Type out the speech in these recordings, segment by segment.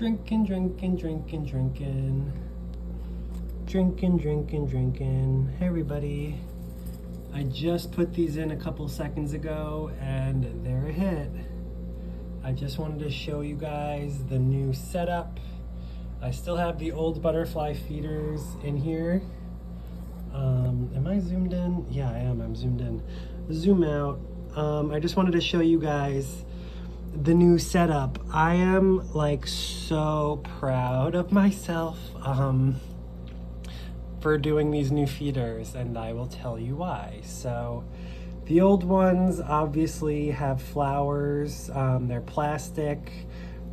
Drinking, drinking, drinking, drinking. Drinking, drinking, drinking. Hey everybody. I just put these in a couple seconds ago and they're a hit. I just wanted to show you guys the new setup. I still have the old butterfly feeders in here. Am I zoomed in? Yeah, I am. I'm zoomed in. Zoom out. I just wanted to show you guys the new setup. I am like so proud of myself for doing these new feeders, and I will tell you why. So the old ones obviously have flowers, they're plastic,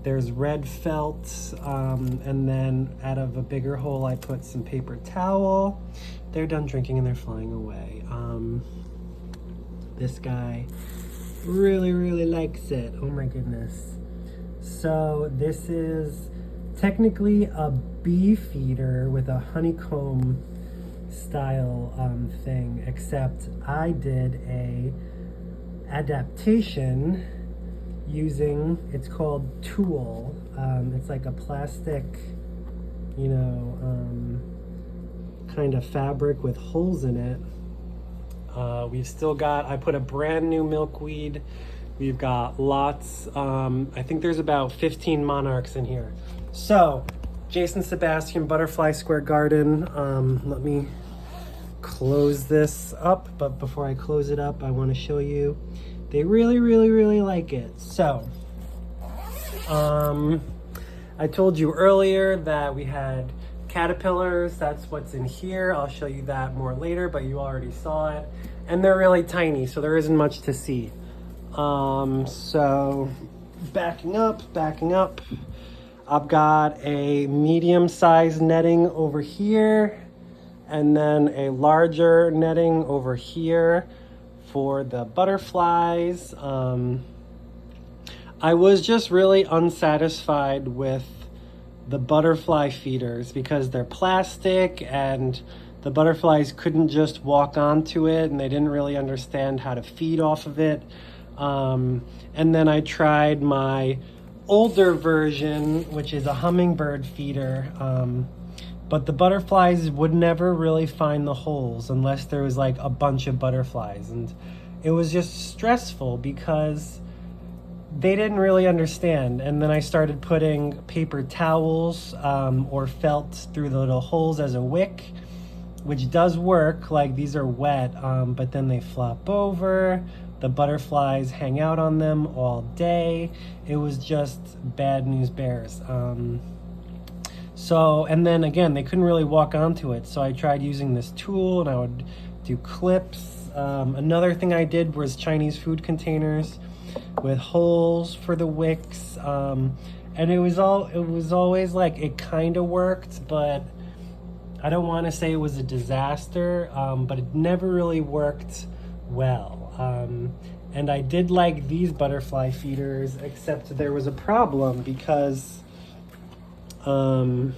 there's red felt, and then out of a bigger hole I put some paper towel. They're done drinking and they're flying away. This guy really likes it. Oh my goodness. So this is technically a bee feeder with a honeycomb style thing, except I did a adaptation using, it's called tulle. It's like a plastic, you know, kind of fabric with holes in it. We've still got, I put a brand new milkweed. We've got lots, I think there's about 15 monarchs in here. So, Jason Sebastian Butterfly Square Garden. Let me close this up, but before I close it up, I want to show you. They really like it. So, I told you earlier that we had caterpillars. That's what's in here. I'll show you that more later, but you already saw it. And they're really tiny, so there isn't much to see. So backing up. I've got a medium-sized netting over here, and then a larger netting over here for the butterflies. I was just really unsatisfied with the butterfly feeders because they're plastic and the butterflies couldn't just walk onto it, and they didn't really understand how to feed off of it. And then I tried my older version, which is a hummingbird feeder, but the butterflies would never really find the holes unless there was like a bunch of butterflies, and it was just stressful because they didn't really understand. And then I started putting paper towels or felt through the little holes as a wick, which does work. Like, these are wet, but then they flop over. The butterflies hang out on them all day. It was just bad news bears. So, and then again, they couldn't really walk onto it. So I tried using this tool, and I would do clips. Another thing I did was Chinese food containers with holes for the wicks. And it was always like, it kind of worked, but I don't want to say it was a disaster, but it never really worked well. And I did like these butterfly feeders, except there was a problem because there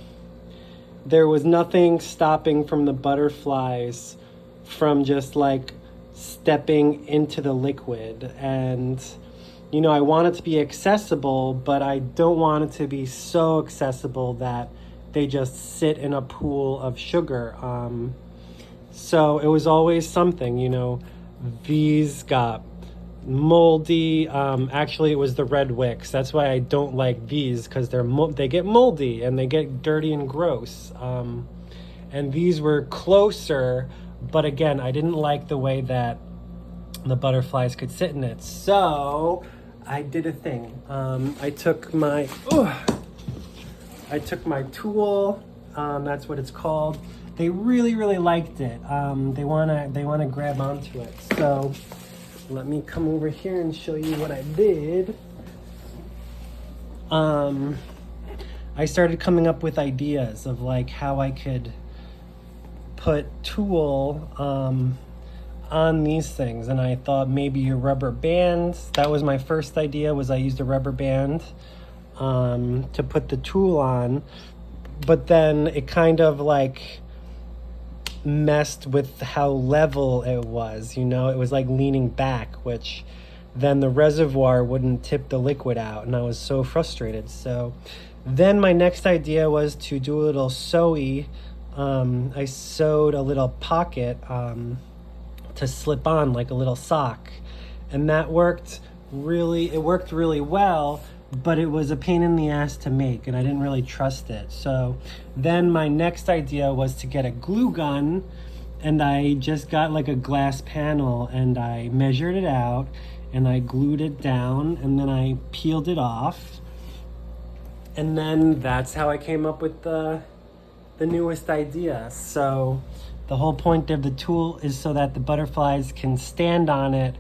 was nothing stopping from the butterflies from just like stepping into the liquid. And you know, I want it to be accessible, but I don't want it to be so accessible that they just sit in a pool of sugar. So it was always something, you know. These got moldy. Actually, it was the red wicks. That's why I don't like these, because they get moldy and they get dirty and gross. And these were closer, but again, I didn't like the way that the butterflies could sit in it. So I did a thing. I took my tool. That's what it's called. They really liked it. They wanna grab onto it. So let me come over here and show you what I did. I started coming up with ideas of like how I could put tulle on these things, and I thought maybe a rubber band. That was my first idea. Was I used a rubber band to put the tulle on, but then it kind of like messed with how level it was, you know. It was like leaning back, which then the reservoir wouldn't tip the liquid out, and I was so frustrated. So then my next idea was to do a little sew-y. I sewed a little pocket to slip on like a little sock, and that worked really well, but it was a pain in the ass to make, and I didn't really trust it. So then my next idea was to get a glue gun, and I just got like a glass panel, and I measured it out, and I glued it down, and then I peeled it off, and then that's how I came up with the newest idea. So the whole point of the tool is so that the butterflies can stand on it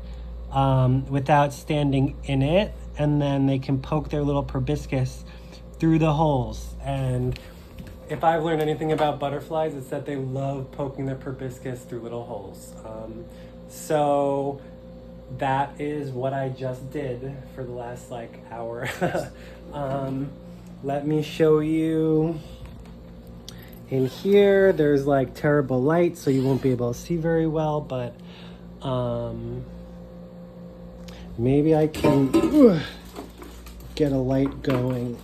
without standing in it, and then they can poke their little proboscis through the holes. And if I've learned anything about butterflies, it's that they love poking their proboscis through little holes. So that is what I just did for the last like hour. Let me show you. In here, there's like terrible light, so you won't be able to see very well, but maybe I can get a light going.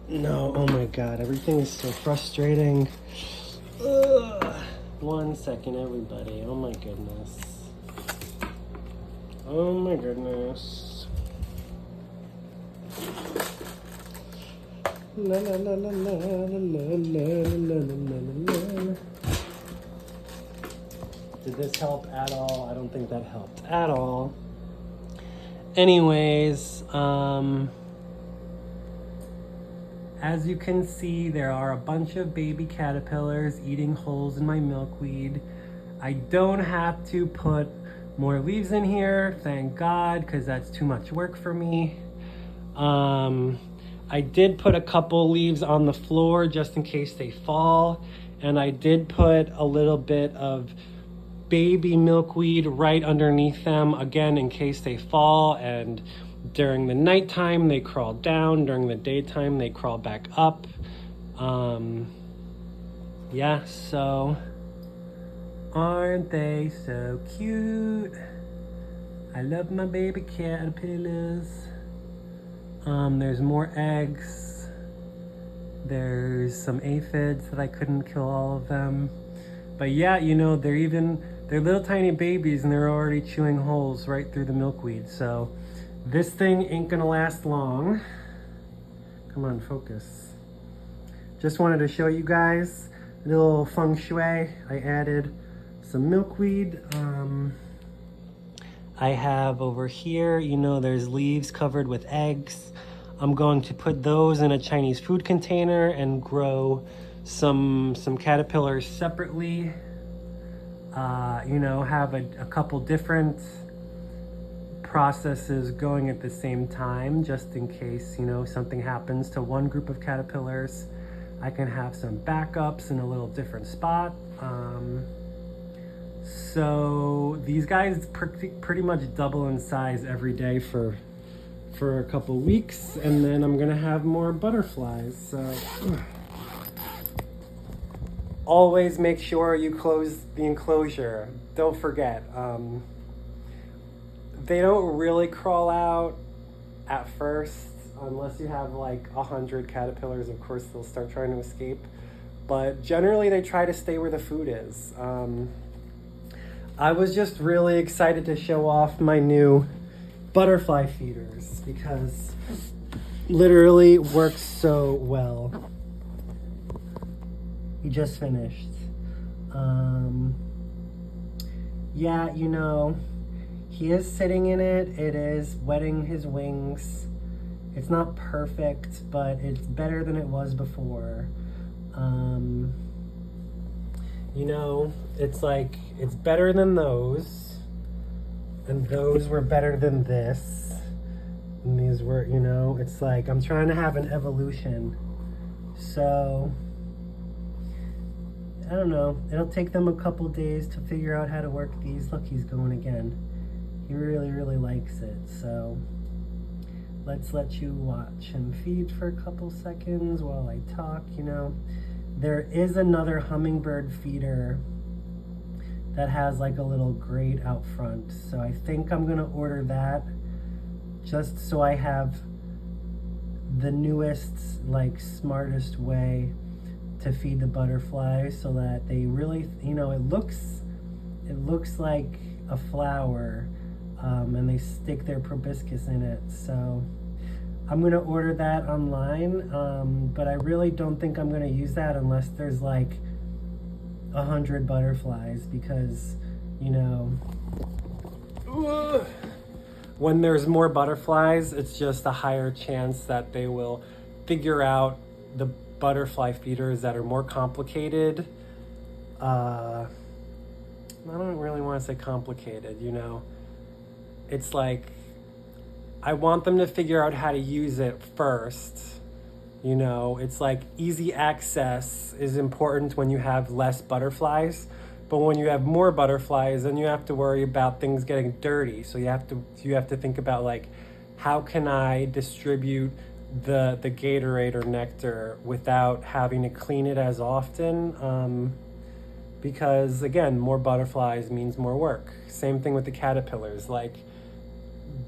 No, oh my God, everything is so frustrating. One second, everybody. Oh my goodness. Oh my goodness. La la la la la la la la la. Did this help at all? I don't think that helped at all. Anyways, as you can see, there are a bunch of baby caterpillars eating holes in my milkweed. I don't have to put more leaves in here, thank God, because that's too much work for me. I did put a couple leaves on the floor just in case they fall, and I did put a little bit of baby milkweed right underneath them, again in case they fall, and during the nighttime they crawl down, during the daytime they crawl back up. Yeah, so aren't they so cute? I love my baby caterpillars. There's more eggs. There's some aphids that I couldn't kill all of them. But yeah, you know, they're little tiny babies, and they're already chewing holes right through the milkweed. So this thing ain't gonna last long. Come on, focus. Just wanted to show you guys a little feng shui. I added some milkweed. I have over here, you know, there's leaves covered with eggs. I'm going to put those in a Chinese food container and grow some caterpillars separately. You know, have a couple different processes going at the same time, just in case, you know, something happens to one group of caterpillars. I can have some backups in a little different spot. So these guys pretty much double in size every day for a couple weeks, and then I'm gonna have more butterflies. So always make sure you close the enclosure. Don't forget. They don't really crawl out at first unless you have like 100 caterpillars. Of course, they'll start trying to escape, but generally they try to stay where the food is. I was just really excited to show off my new butterfly feeders because literally it works so well. He just finished. Yeah, you know, he is sitting in it. It is wetting his wings. It's not perfect, but it's better than it was before. You know, it's like, it's better than those, and those were better than this, and these were, you know, it's like, I'm trying to have an evolution. So, I don't know, it'll take them a couple days to figure out how to work these. Look, he's going again. He really likes it, so let's let you watch him feed for a couple seconds while I talk, you know. There is another hummingbird feeder that has like a little grate out front, so I think I'm gonna order that just so I have the newest, like, smartest way to feed the butterflies so that they really, you know, it looks like a flower, and they stick their proboscis in it. So I'm gonna order that online, but I really don't think I'm gonna use that unless there's like 100 butterflies, because, you know, when there's more butterflies, it's just a higher chance that they will figure out the butterfly feeders that are more complicated. I don't really want to say complicated, you know. It's like, I want them to figure out how to use it first. You know, it's like easy access is important when you have less butterflies, but when you have more butterflies, then you have to worry about things getting dirty. So you have to think about, like, how can I distribute the Gatorade or nectar without having to clean it as often? Because again, more butterflies means more work. Same thing with the caterpillars. Like,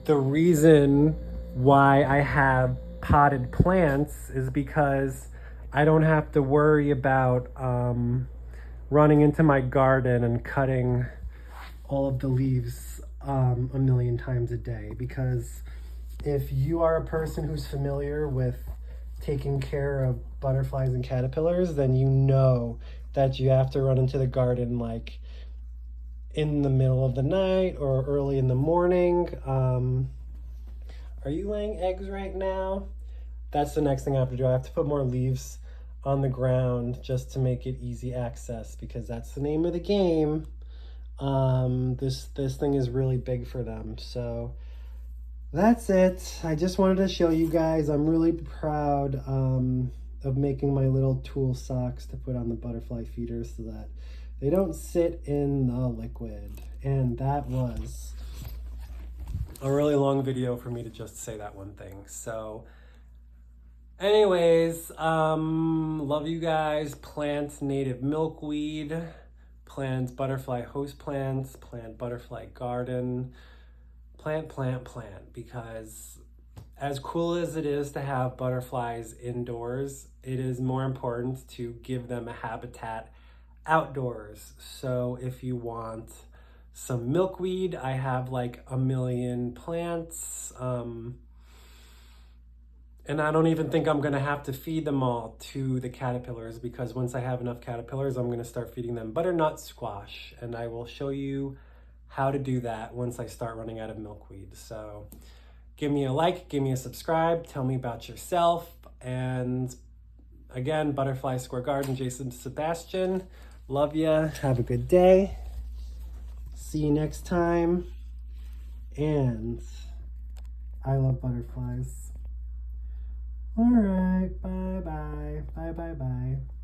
the reason why I have potted plants is because I don't have to worry about running into my garden and cutting all of the leaves a million times a day. Because if you are a person who's familiar with taking care of butterflies and caterpillars, then you know that you have to run into the garden like in the middle of the night or early in the morning. Are you laying eggs right now? That's the next thing I have to do. I have to put more leaves on the ground just to make it easy access, because that's the name of the game. This thing is really big for them. So that's it. I just wanted to show you guys. I'm really proud of making my little tulle socks to put on the butterfly feeders so that they don't sit in the liquid. And that was a really long video for me to just say that one thing. So anyways, love you guys. Plant native milkweed, plant butterfly host plants, plant butterfly garden, plant, because as cool as it is to have butterflies indoors, it is more important to give them a habitat outdoors. So if you want some milkweed, I have like 1 million plants, and I don't even think I'm gonna have to feed them all to the caterpillars, because once I have enough caterpillars, I'm gonna start feeding them butternut squash, and I will show you how to do that once I start running out of milkweed. So give me a like, give me a subscribe, tell me about yourself. And again, Butterfly Square Garden, Jason Sebastian. Love ya. Have a good day. See you next time. And I love butterflies. All right. Bye-bye. Bye-bye-bye.